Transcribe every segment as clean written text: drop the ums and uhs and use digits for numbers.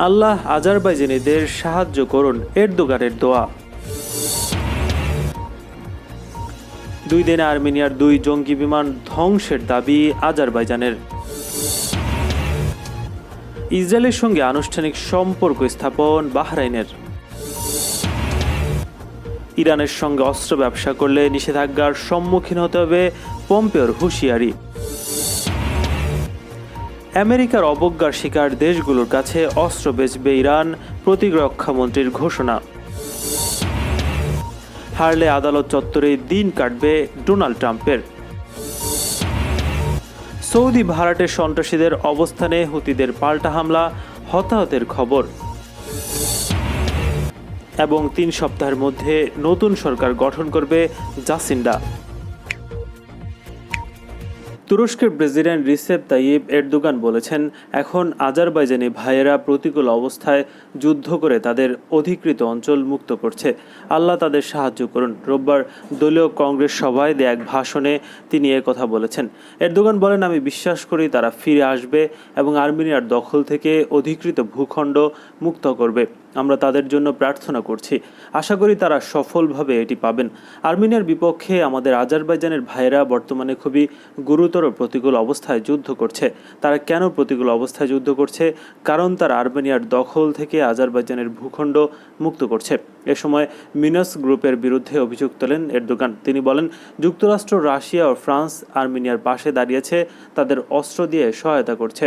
আল্লাহ আজারবাইজানিদের সাহায্য করুন, এরদোগানের দোয়া। 2 দিনে আর্মেনিয়ার 2 জঙ্গি বিমান ধ্বংসের দাবি আজারবাইজানের। ইসরায়েলের সঙ্গে আনুষ্ঠানিক সম্পর্ক স্থাপন বাহরাইনের। ইরানের সঙ্গে অস্ত্র ব্যবসা করলে নিষেধাজ্ঞার সম্মুখীন হতে হবে, পম্পেওর হুঁশিয়ারি। আমেরিকার অবজ্ঞার শিকার দেশগুলোর কাছে অস্ত্র বেচবে ইরান, প্রতিরক্ষামন্ত্রীর ঘোষণা। হারলে আদালত চত্বরে দিন কাটবে ডোনাল্ড ট্রাম্পের। সৌদি ভাড়াটে সন্ত্রাসীদের অবস্থানে হুতিদের পাল্টা হামলা, হতাহতের খবর। এবং 3 সপ্তাহের মধ্যে নতুন সরকার গঠন করবে জাসিন্ডা। তুরস্কের প্রেসিডেন্ট রিসেপ তাইয়িপ এরদোগান বলেছেন, এখন আজারবাইজানি ভাইয়েরা প্রতিকূল অবস্থায় যুদ্ধ করে তাদের অধিকৃত অঞ্চল মুক্ত করছে। আল্লাহ তাদের সাহায্য করুন। রোববার দলীয় কংগ্রেস সভায় দেয়া এক ভাষণে তিনি কথা বলেছেন। এরদোগান বলেন, আমি বিশ্বাস করি তারা ফিরে আসবে এবং আর্মেনিয়ার দখল থেকে অধিকৃত ভূখণ্ড মুক্ত করবে। আমরা তাদের জন্য প্রার্থনা করছি। আশা করি তারা সফলভাবে এটি পাবেন। আর্মেনিয়ার বিপক্ষে আমাদের আজারবাইজানের ভাইয়েরা বর্তমানে খুবই গুরুতর প্রতিকূল অবস্থায় যুদ্ধ করছে। তারা কেন প্রতিকূল অবস্থায় যুদ্ধ করছে? কারণ তারা আর্মেনিয়ার দখল থেকে আজারবাইজানের ভূখণ্ড মুক্ত করছে। এ সময় মিনস গ্রুপের বিরুদ্ধে অভিযোগ তোলেন এরদোগান। তিনি বলেন, যুক্তরাষ্ট্র, রাশিয়া ও ফ্রান্স আর্মেনিয়ার পাশে দাঁড়িয়েছে, তাদের অস্ত্র দিয়ে সহায়তা করছে।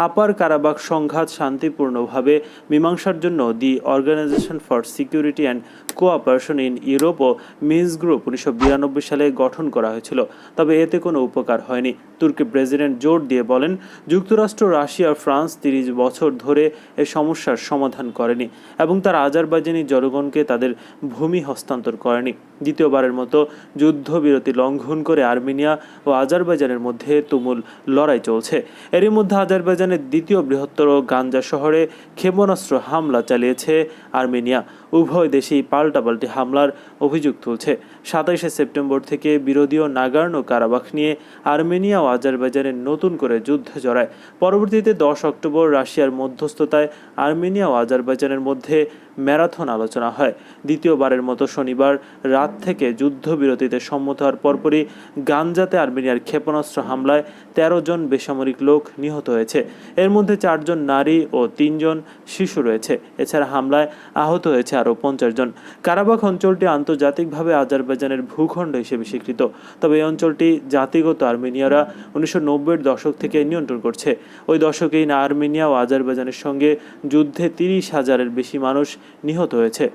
আপার কারাবাখ সংঘাত শান্তিপূর্ণভাবে মীমাংসার জন্য the organisation for security and cooperation in Europe ও মিনস গ্রুপ 1992 সালে গঠন করা হয়েছিল, তবে এতে কোনো উপকার হয়নি। তুর্কি প্রেসিডেন্ট জোর দিয়ে বলেন, যুক্তরাষ্ট্র, রাশিয়া, ফ্রান্স 30 বছর ধরে এ সমস্যার সমাধান করেনি এবং তারা আজারবাইজানি জনগণকে তাদের ভূমি হস্তান্তর করেনি। দ্বিতীয়বারের মতো যুদ্ধবিরতি লঙ্ঘন করে আর্মেনিয়া ও আজারবাইজানের মধ্যে তুমুল লড়াই চলছে। এরই মধ্যে আজারবাইজানের দ্বিতীয় বৃহত্তর গাঞ্জা শহরে ক্ষেপণাস্ত্র হামলা চালিয়েছে আর্মেনিয়া। উভয় দেশেই পাল্টাপাল্টি হামলার অভিযোগ তুলছে। 27শে সেপ্টেম্বর থেকে বিরোধী নাগার্নো কারাবাখ নিয়ে আর্মেনিয়া ও আজারবাইজানের নতুন করে যুদ্ধে জড়ায়। পরবর্তীতে 10 অক্টোবর রাশিয়ার মধ্যস্থতায় আর্মেনিয়া ও আজারবাইজানের মধ্যে ম্যারাথন আলোচনা হয়। দ্বিতীয়বারের মতো শনিবার রাত থেকে যুদ্ধবিরতিতে সম্মত হওয়ার পরপরই গাঞ্জাতে আর্মেনিয়ার ক্ষেপণাস্ত্র হামলায় 13 জন বেসামরিক লোক নিহত হয়েছে। এর মধ্যে 4 জন নারী ও 3 জন শিশু রয়েছে। এছাড়া হামলায় আহত হয়েছে আরও 50 জন। কারাবাখ অঞ্চলটি আন্তর্জাতিকভাবে আজারবাইজানের ভূখণ্ড হিসেবে স্বীকৃত, তবে এই অঞ্চলটি জাতিগত আর্মেনিয়ারা 1990-এর দশক থেকে নিয়ন্ত্রণ করছে। ওই দশকেই আর্মেনিয়া ও আজারবাইজানের সঙ্গে যুদ্ধে 30,000-এর বেশি মানুষ নিহত হয়েছে।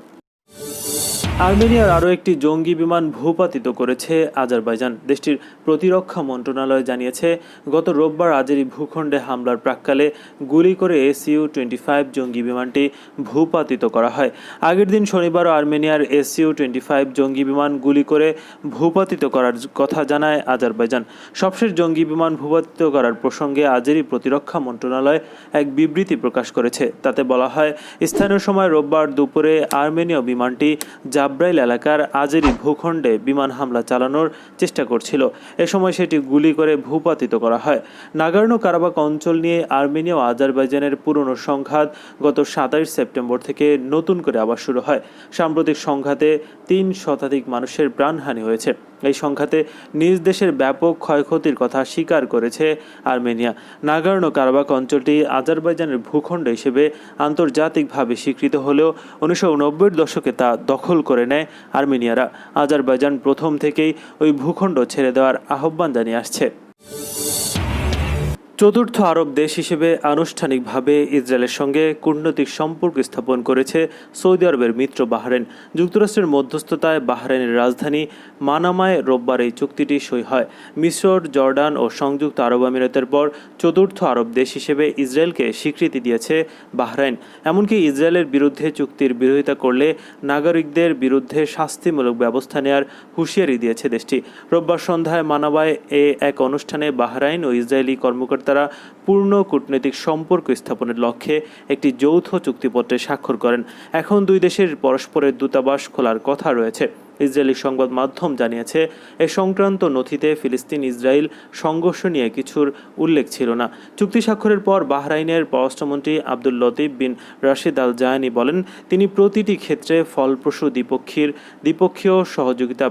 আর্মেনিয়ার আরও একটি জঙ্গি বিমান ভূপাতিত করেছে আজারবাইজান। দেশটির প্রতিরক্ষা মন্ত্রণালয় জানিয়েছে, গত রোববার আজেরি ভূখণ্ডে হামলার প্রাক্কালে গুলি করে SU-25 জঙ্গি বিমানটি ভূপাতিত করা হয়। আগের দিন শনিবারও আর্মেনিয়ার SU-25 জঙ্গি বিমান গুলি করে ভূপাতিত করার কথা জানায় আজারবাইজান। সবশেষ জঙ্গি বিমান ভূপাতিত করার প্রসঙ্গে আজেরি প্রতিরক্ষা মন্ত্রণালয় এক বিবৃতি প্রকাশ করেছে। তাতে বলা হয়, স্থানীয় সময় রোববার দুপুরে আর্মেনীয় বিমানটি জাব্রাইল এলাকার আজেরি ভূখণ্ডে বিমান হামলা চালানোর চেষ্টা করছিল। এ সময় সেটি গুলি করে ভূপাতিত করা হয়। নাগার্নো কারাবাখ অঞ্চল নিয়ে আর্মেনিয়া ও আজারবাইজানের পুরনো সংঘাত গত 27 সেপ্টেম্বর থেকে নতুন করে আবার শুরু হয়। সাম্প্রতিক সংঘাতে 3 শতাধিক মানুষের প্রাণহানি হয়েছে। এই সংঘাতে নিজ দেশের ব্যাপক ক্ষয়ক্ষতির কথা স্বীকার করেছে আর্মেনিয়া। নাগার্নো কারাবাখ অঞ্চলটি আজারবাইজানের ভূখণ্ড হিসেবে আন্তর্জাতিকভাবে স্বীকৃত হলেও 1990-এর দশকে তা দখল করে নেয় আর্মেনিয়ারা। আজারবাইজান প্রথম থেকেই ওই ভূখণ্ড ছেড়ে দেওয়ার আহ্বান জানিয়ে আসছে। চতুর্থ আরব দেশ হিসেবে আনুষ্ঠানিকভাবে ইসরায়েলের সঙ্গে কূটনৈতিক সম্পর্ক স্থাপন করেছে সৌদি আরবের মিত্র বাহরাইন। যুক্তরাষ্ট্রের মধ্যস্থতায় বাহরাইনের রাজধানী মানামায় রোববার এই চুক্তিটি সই হয়। মিশর, জর্ডান ও সংযুক্ত আরব আমিরাতের পর চতুর্থ আরব দেশ হিসেবে ইসরায়েলকে স্বীকৃতি দিয়েছে বাহরাইন। এমনকি ইসরায়েলের বিরুদ্ধে চুক্তির বিরোধিতা করলে নাগরিকদের বিরুদ্ধে শাস্তিমূলক ব্যবস্থা নেওয়ার হুঁশিয়ারি দিয়েছে দেশটি। রোববার সন্ধ্যায় মানামায় এক অনুষ্ঠানে বাহরাইন ও ইসরায়েলি কর্মকর্তারা পূর্ণ কূটনৈতিক সম্পর্ক স্থাপনের লক্ষ্যে একটি যৌথ চুক্তিপত্রে স্বাক্ষর করেন। এখন 2 দেশের পরস্পরের দূতাবাস খোলার কথা রয়েছে। ইসরায়েলি সংবাদ মাধ্যম জানিয়েছে, এ সংক্রান্ত নথিতে ফিলিস্তিন ইসরায়েল সংঘর্ষ নিয়ে কিছুর উল্লেখ ছিল না। চুক্তি স্বাক্ষরের পর বাহরাইনের পররাষ্ট্রমন্ত্রী আব্দুল লতিফ বিন রাশিদ আল জায়ানি বলেন, তিনি প্রতিটি ক্ষেত্রে ফলপ্রসূ দ্বিপক্ষীয় সহযোগিতা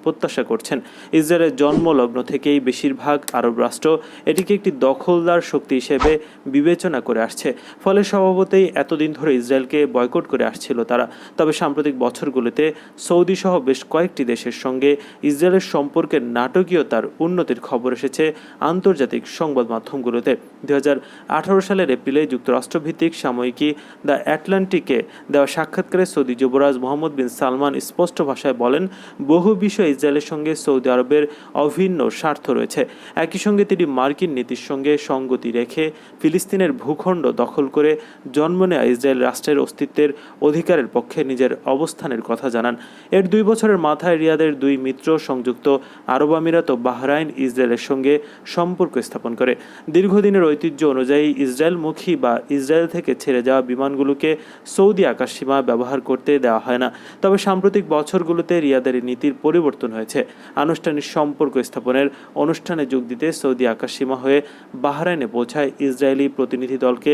প্রত্যাশা করছেন। ইসরায়েলের জন্মলগ্ন থেকেই বেশিরভাগ আরব রাষ্ট্র এটিকে একটি দখলদার শক্তি হিসেবে বিবেচনা করে আসছে। ফলে স্বভাবতই এতদিন ধরে ইসরায়েলকে বয়কট করে আসছিল তারা। তবে সাম্প্রতিক বছরগুলোতে সৌদি সহ বেশ কয়েকটি দেশের সঙ্গে ইসরায়েলের সম্পর্কের নাটকীয়তার উন্নতির খবর এসেছে আন্তর্জাতিক সংবাদ মাধ্যমগুলোতে। 2018 সালের এপ্রিলে যুক্তরাষ্ট্রভিত্তিক সাময়িকী দ্য অ্যাটলান্টিকে দেওয়া সাক্ষাৎকারে সৌদি যুবরাজ মোহাম্মদ বিন সালমান স্পষ্ট ভাষায় বলেন, বহু বিষয়ে ইসরায়েলের সঙ্গে সৌদি আরবের অভিন্ন স্বার্থ রয়েছে। একই সঙ্গে তিনি মার্কিন নীতির সঙ্গে সঙ্গতি রেখে ফিলিস্তিনের ভূখণ্ড দখল করে জন্ম নেওয়া ইসরায়েল রাষ্ট্রের অস্তিত্বের অধিকারের পক্ষে নিজের অবস্থানের কথা জানান। এর 2 বছরের মাথায় রিয়াদের 2 মিত্র সংযুক্ত আরব আমিরাত ও বাহরাইন ইসরায়েলের সঙ্গে সম্পর্ক স্থাপন করে। দীর্ঘদিনের ঐতিহ্য অনুযায়ী ইসরায়েলমুখী বা ইসরায়েল থেকে ছেড়ে যাওয়া বিমানগুলোকে সৌদি আকাশসীমা ব্যবহার করতে দেওয়া হয় না। তবে সাম্প্রতিক বছরগুলোতে রিয়াদের নীতির পরিবর্তন হয়েছে। আনুষ্ঠানিক সম্পর্ক স্থাপনের অনুষ্ঠানে যোগ দিতে সৌদি আকাশসীমা হয়ে বাহরাইনে পৌঁছায় ইসরায়েলি প্রতিনিধি দলকে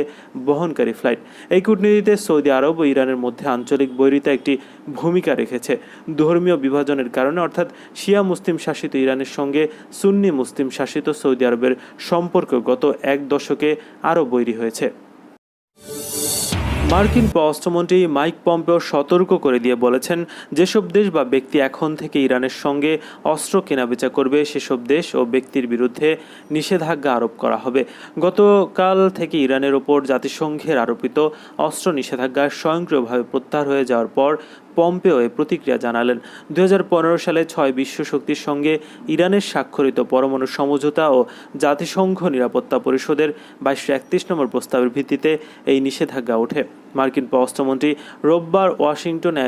বহনকারী ফ্লাইট। এই কূটনীতিতে সৌদি আরব ও ইরানের মধ্যে আঞ্চলিক বৈরিতা একটি ভূমিকা রেখেছে। ধর্মীয় বিভাজনের কারণে, অর্থাৎ শিয়া মুসলিম শাসিত ইরানের সঙ্গে সুন্নি মুসলিম শাসিত সৌদি আরবের সম্পর্ক গত 1 দশকে আরও বৈরী হয়েছে। মার্কিন পররাষ্ট্রমন্ত্রী মাইক পম্পেও সতর্ক করে দিয়ে বলেছেন, যেসব দেশ বা ব্যক্তি এখন থেকে ইরানের সঙ্গে অস্ত্র কেনাবেচা করবে সেসব দেশ ও ব্যক্তির বিরুদ্ধে নিষেধাজ্ঞা আরোপ করা হবে। গতকাল থেকে ইরানের ওপর জাতিসংঘের আরোপিত অস্ত্র নিষেধাজ্ঞা স্বয়ংক্রিয়ভাবে প্রত্যাহার হয়ে যাওয়ার পর পম্পেও এ প্রতিক্রিয়া জানালেন। 2015 সালে 6 বিশ্ব শক্তির সঙ্গে ইরানের স্বাক্ষরিত পরমাণু সমঝোতা ও জাতিসংঘ নিরাপত্তা পরিষদের 2231 নম্বর প্রস্তাবের ভিত্তিতে এই নিষেধাজ্ঞা ওঠে। মার্কিন পররাষ্ট্রমন্ত্রী রোববার ওয়াশিংটনে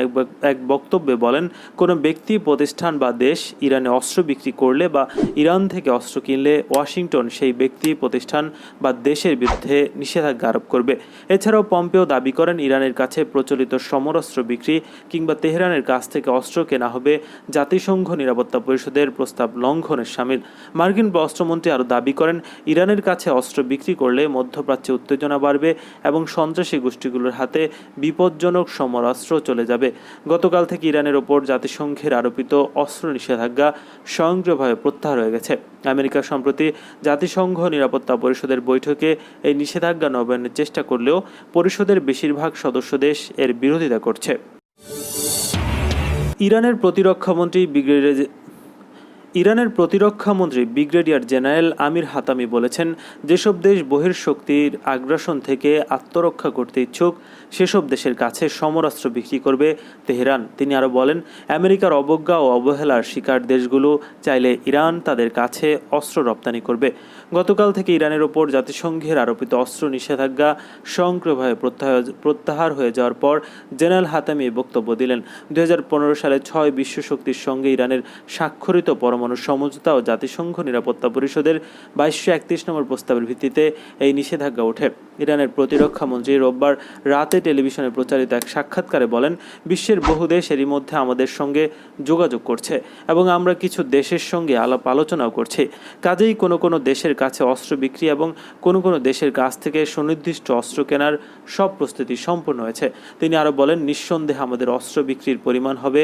এক বক্তব্যে বলেন, কোনো ব্যক্তি, প্রতিষ্ঠান বা দেশ ইরানে অস্ত্র বিক্রি করলে বা ইরান থেকে অস্ত্র কিনলে ওয়াশিংটন সেই ব্যক্তি, প্রতিষ্ঠান বা দেশের বিরুদ্ধে নিষেধাজ্ঞা আরোপ করবে। এছাড়াও পম্পেও দাবি করেন, ইরানের কাছে প্রচলিত সমরাস্ত্র বিক্রি কিংবা তেহরানের কাছ থেকে অস্ত্র কেনা হবে জাতিসংঘ নিরাপত্তা পরিষদের প্রস্তাব লঙ্ঘনের শামিল। মার্কিন পররাষ্ট্রমন্ত্রী আরও দাবি করেন, ইরানের কাছে অস্ত্র বিক্রি করলে মধ্যপ্রাচ্যে উত্তেজনা বাড়বে এবং সন্ত্রাসী গোষ্ঠীগুলোর হাতে বিপজ্জনক সমরাস্ত্র চলে যাবে। গতকাল থেকে ইরানের ওপর জাতিসংঘের আরোপিত অস্ত্র নিষেধাজ্ঞা স্বয়ংক্রিয়ভাবে প্রত্যাহার হয়ে গেছে। আমেরিকা সম্প্রতি জাতিসংঘ নিরাপত্তা পরিষদের বৈঠকে এই নিষেধাজ্ঞা নবায়নের চেষ্টা করলেও পরিষদের বেশিরভাগ সদস্য দেশ এর বিরোধিতা করছে। ইরানের প্রতিরক্ষামন্ত্রী ব্রিগেডিয়ার জেনারেল আমির হাতামি বলেছেন, যেসব দেশ বহির্শক্তির আগ্রাসন থেকে আত্মরক্ষা করতে ইচ্ছুক সেসব দেশের কাছে সমরাস্ত্র বিক্রি করবে তেহরান। তিনি আরও বলেন, আমেরিকার অবজ্ঞা ও অবহেলার শিকার দেশগুলো চাইলে ইরান তাদের কাছে অস্ত্র রপ্তানি করবে। গতকাল থেকে ইরানের ওপর জাতিসংঘের আরোপিত অস্ত্র নিষেধাজ্ঞা স্বয়ংক্রিয়ভাবে প্রত্যাহার হয়ে যাওয়ার পর জেনারেল হাতামি বক্তব্য দিলেন। 2015 সালে 6 বিশ্ব শক্তির সঙ্গে ইরানের স্বাক্ষরিত পরমাণু সমঝোতা ও জাতিসংঘ নিরাপত্তা পরিষদের 2231 নম্বর প্রস্তাবের ভিত্তিতে এই নিষেধাজ্ঞা ওঠে। ইরানের প্রতিরক্ষা মন্ত্রী রোববার রাতে টেলিভিশনে প্রচারিত এক সাক্ষাৎকারে বলেন, বিশ্বের বহু দেশ এরই মধ্যে আমাদের সঙ্গে যোগাযোগ করছে এবং আমরা কিছু দেশের সঙ্গে আলাপ আলোচনাও করছি। কাজেই কোনো দেশের কাছে অস্ত্র বিক্রি এবং কোনো দেশের কাছ থেকে সুনির্দিষ্ট অস্ত্র কেনার সব প্রস্তুতি সম্পন্ন হয়েছে। তিনি আরও বলেন, নিঃসন্দেহে আমাদের অস্ত্র বিক্রির পরিমাণ হবে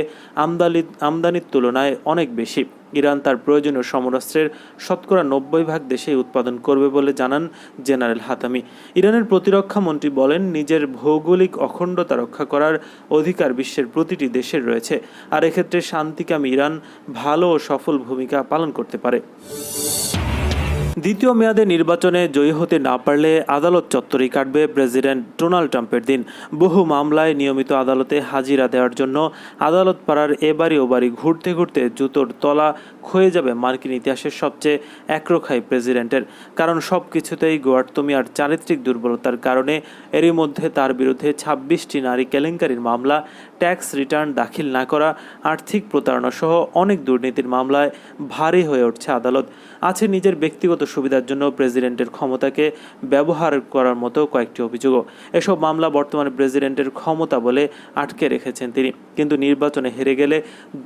আমদানির তুলনায় অনেক বেশি। ইরান তার প্রয়োজনীয় সমরাস্ত্রের শতকরা 90% দেশেই উৎপাদন করবে বলে জানান জেনারেল হাতামি। ইরানের প্রতিরক্ষা মন্ত্রী বলেন, নিজের ভৌগোলিক অখণ্ডতা রক্ষা করার অধিকার বিশ্বের প্রতিটি দেশের রয়েছে, আর এক্ষেত্রে শান্তিকামী ইরান ভালো ও সফল ভূমিকা পালন করতে পারে। দ্বিতীয় মেয়াদে নির্বাচনে জয়ী হতে না পারলে আদালত চত্বরেই কাটবে প্রেসিডেন্ট ডোনাল্ড ট্রাম্পের দিন। বহু মামলায় নিয়মিত আদালতে হাজিরা দেওয়ার জন্য আদালত পাড়ার এবাড়ি ওবাড়ি ঘুরতে ঘুরতে জুতোর তলা ক্ষয়ে যাবে মার্কিন ইতিহাসের সবচেয়ে একরোখাই প্রেসিডেন্টের। কারণ সব কিছুতেই গোয়ার্তমি আর চারিত্রিক দুর্বলতার কারণে এরই মধ্যে তার বিরুদ্ধে 26টি নারী কেলেঙ্কারির মামলা, ট্যাক্স রিটার্ন দাখিল না করা, আর্থিক প্রতারণা সহ অনেক দুর্নীতির মামলায় ভারী হয়ে উঠছে আদালত। আছে নিজের ব্যক্তিগত সুবিধার জন্য প্রেসিডেন্টের ক্ষমতাকে ব্যবহার করার মতো কয়েকটি অভিযোগও। এসব মামলা বর্তমানে প্রেসিডেন্টের ক্ষমতা বলে আটকে রেখেছেন তিনি, কিন্তু নির্বাচনে হেরে গেলে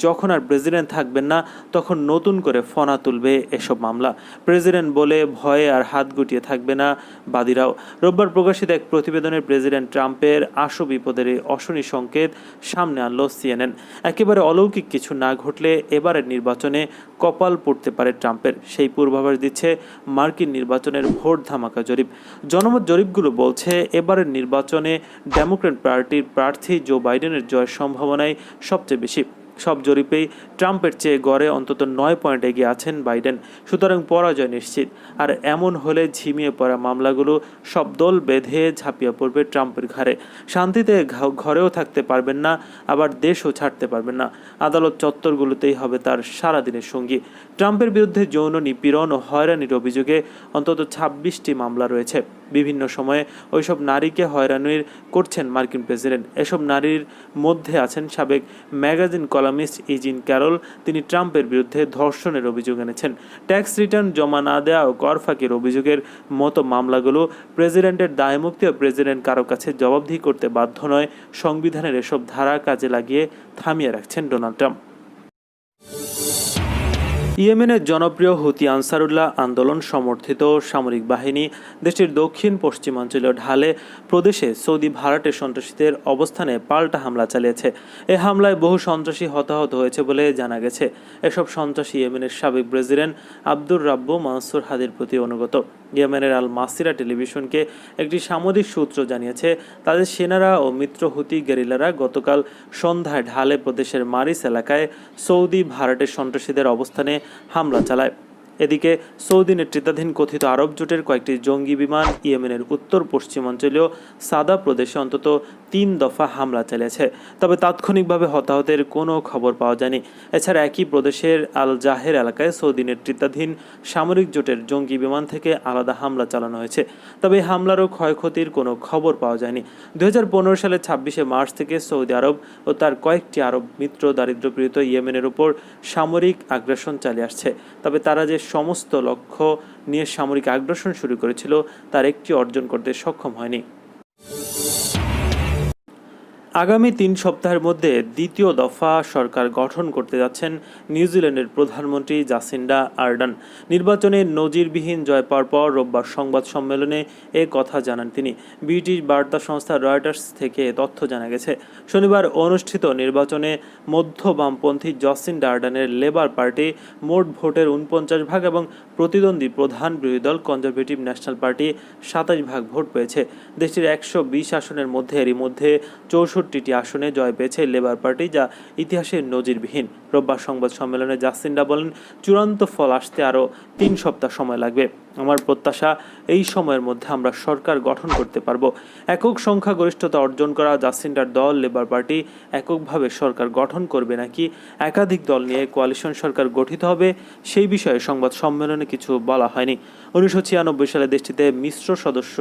যখন আর প্রেসিডেন্ট থাকবেন না তখন নতুন করে ফনা তুলবে এসব মামলা। প্রেসিডেন্ট বলে ভয়ে আর হাত গুটিয়ে থাকবে না বাদীরাও। রোববার প্রকাশিত এক প্রতিবেদনে প্রেসিডেন্ট ট্রাম্পের আশু বিপদের এই অশনি সংকেত সামনে আনলো সিএনএন। একেবারে অলৌকিক কিছু না ঘটলে এবারের নির্বাচনে কপাল পড়তে পারে ট্রাম্পের, সেই পূর্বাভাস দিচ্ছে মার্কিন নির্বাচনের ভোট ধামাকা জরিপ। জনমত জরিপগুলো বলছে এবারের নির্বাচনে ডেমোক্র্যাট পার্টির প্রার্থী জো বাইডেনের জয়ের সম্ভাবনাই সবচেয়ে বেশি। সব জরিপেই ট্রাম্পের চেয়ে গড়ে অন্তত 9 পয়েন্ট এগিয়ে আছেন বাইডেন, সুতরাং পরাজয় নিশ্চিত। আর এমন হলে ঝিমিয়ে পড়া মামলাগুলো সব দল বেঁধে ঝাঁপিয়ে পড়বে ট্রাম্পের ঘাড়ে। শান্তিতে ঘরেও থাকতে পারবেন না, আবার দেশও ছাড়তে পারবেন না। আদালত চত্বরগুলোতেই হবে তার সারাদিনের সঙ্গী। ট্রাম্পের বিরুদ্ধে যৌন নিপীড়ন ও হয়রানির অভিযোগে অন্তত 26টি মামলা রয়েছে। বিভিন্ন সময়ে ওইসব নারীকে হয়রানির করছেন মার্কিন প্রেসিডেন্ট। এসব নারীর মধ্যে আছেন সাবেক ম্যাগাজিন কলামিস্ট ইজিন ক্যারল। তিনি ট্রাম্পের বিরুদ্ধে ধর্ষণের অভিযোগ এনেছেন। ট্যাক্স রিটার্ন জমা না দেওয়া ও কর ফাঁকির অভিযোগের মতো মামলাগুলো প্রেসিডেন্টের দায়মুক্তি ও প্রেসিডেন্ট কারো কাছে জবাবদিহি করতে বাধ্য নয়, সংবিধানের এসব ধারা কাজে লাগিয়ে থামিয়ে রাখছেন ডোনাল্ড ট্রাম্প। ইয়েমেনের জনপ্রিয় হুতি আনসারুল্লাহ আন্দোলন সমর্থিত সামরিক বাহিনী দেশটির দক্ষিণ পশ্চিমাঞ্চলীয় ঢালে প্রদেশে সৌদি ভাড়াটে সন্ত্রাসীদের অবস্থানে পাল্টা হামলা চালিয়েছে। এ হামলায় বহু সন্ত্রাসী হতাহত হয়েছে বলে জানা গেছে। এসব সন্ত্রাসী ইয়েমেনের সাবেক প্রেসিডেন্ট আব্দুর রাব্বু মানসুর হাদির প্রতি অনুগত। ইয়েমেনের আল মাসিরা টেলিভিশনকে একটি সামরিক সূত্র জানিয়েছে, তাদের সেনারা ও মিত্র হুতি গেরিলারা গতকাল সন্ধ্যায় ঢালে প্রদেশের মারিস এলাকায় সৌদি ভাড়াটে সন্ত্রাসীদের অবস্থানে হামলা চালায়। এদিকে সৌদি নেতৃত্বাধীন কথিত আরব জোটের কয়েকটি জঙ্গি বিমান ইয়েমেনের উত্তর পশ্চিমাঞ্চলীয় সাদা প্রদেশে অন্তত 3 দফা হামলা চালিয়েছে, তবে তাৎক্ষণিকভাবে হতাহতের কোনো খবর পাওয়া যায়নি। এছাড়া একই প্রদেশের আল জাহের এলাকায় সৌদি নেতৃত্বাধীন সামরিক জোটের জঙ্গি বিমান থেকে আলাদা হামলা চালানো হয়েছে, তবে এই হামলারও ক্ষয়ক্ষতির কোনো খবর পাওয়া যায়নি। 2015 সালের 26শে মার্চ থেকে সৌদি আরব ও তার কয়েকটি আরব মিত্র দারিদ্র্যপীড়িত ইয়েমেনের উপর সামরিক আগ্রাসন চালিয়ে আসছে, তবে তারা যে সমস্ত লক্ষ্য নিয়ে সামরিক আগ্রাসন শুরু করেছিল তার একটি অর্জন করতে সক্ষম হয়নি। আগামী 3 সপ্তাহের মধ্যে দ্বিতীয় দফা সরকার গঠন করতে যাচ্ছেন নিউজিল্যান্ডের প্রধানমন্ত্রী জাসিন্ডা আর্ডার্ন। নির্বাচনে নজিরবিহীন জয় পাওয়ার পর রোববার সংবাদ সম্মেলনে এ কথা জানান তিনি। ব্রিটিশ বার্তা সংস্থা রয়টার্স থেকে তথ্য জানা গেছে, শনিবার অনুষ্ঠিত নির্বাচনে মধ্য বামপন্থী জাসিন্ডা আর্ডার্নের লেবার পার্টি মোট ভোটের 49 ভাগ এবং প্রতিদ্বন্দ্বী প্রধান বিরোধী দল কনজারভেটিভ ন্যাশনাল পার্টি 27 ভাগ ভোট পেয়েছে। দেশটির 120 আসনের মধ্যে এরই মধ্যে 64টি আসনে জয় পেয়েছে লেবার পার্টি, যা ইতিহাসে নজিরবিহীন। রোববার সংবাদ সম্মেলনে জাসিন্ডা বলেন, চূড়ান্ত ফল আসতে আরও 3 সপ্তাহ সময় লাগবে। আমার প্রত্যাশা এই সময়ের মধ্যে আমরা সরকার গঠন করতে পারব। একক সংখ্যাগরিষ্ঠতা অর্জন করা জাসিন্ডার দল লেবার পার্টি এককভাবে সরকার গঠন করবে নাকি একাধিক দল নিয়ে কোয়ালিশন সরকার গঠিত হবে সেই বিষয়ে সংবাদ সম্মেলনে কিছু বলা হয়নি। 1996 সালে দেশটিতে মিশ্র সদস্য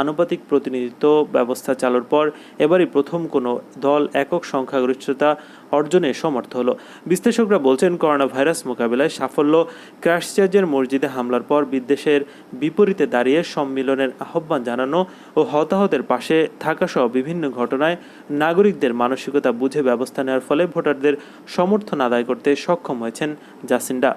আনুপাতিক প্রতিনিধিত্ব ব্যবস্থা চালুর পর এবারই প্রথম কোনো দল একক সংখ্যাগরিষ্ঠতা অর্জনে সমর্থ হলো। বিশ্লেষকরা বলছেন, করোনা ভাইরাস মোকাবিলায় সাফল্য, ক্রাইস্টচার্চের মসজিদে হামলার পর বিদ্বেষের বিপরীতে দাঁড়িয়ে সম্মিলনের আহ্বান জানানো ও হতাহতের পাশে থাকাসহ বিভিন্ন ঘটনায় নাগরিকদের মানসিকতা বুঝে ব্যবস্থা নেওয়ার ফলে ভোটারদের সমর্থন আদায় করতে সক্ষম হয়েছেন জাসিন্ডা।